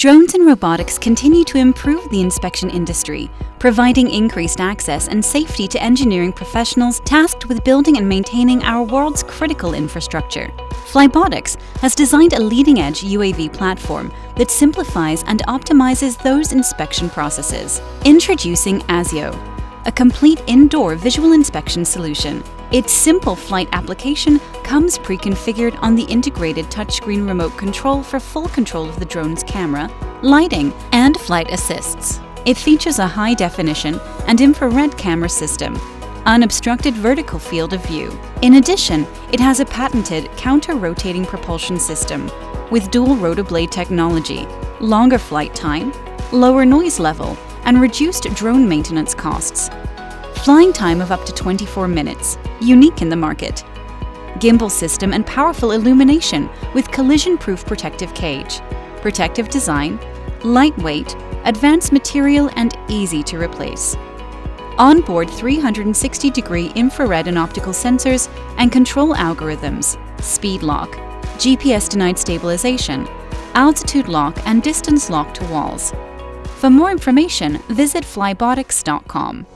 Drones and robotics continue to improve the inspection industry, providing increased access and safety to engineering professionals tasked with building and maintaining our world's critical infrastructure. Flybotix has designed a leading-edge UAV platform that simplifies and optimizes those inspection processes. Introducing ASIO, a complete indoor visual inspection solution. Its simple flight application comes pre-configured on the integrated touchscreen remote control for full control of the drone's camera, lighting, and flight assists. It features a high-definition and infrared camera system, unobstructed vertical field of view. In addition, it has a patented counter-rotating propulsion system with dual rotor blade technology, longer flight time, lower noise level, and reduced drone maintenance costs. Flying time of up to 24 minutes, unique in the market. Gimbal system and powerful illumination with collision-proof protective cage. Protective design, lightweight, advanced material, and easy to replace. Onboard 360-degree infrared and optical sensors and control algorithms, speed lock, GPS-denied stabilization, altitude lock, and distance lock to walls. For more information, visit flybotix.com.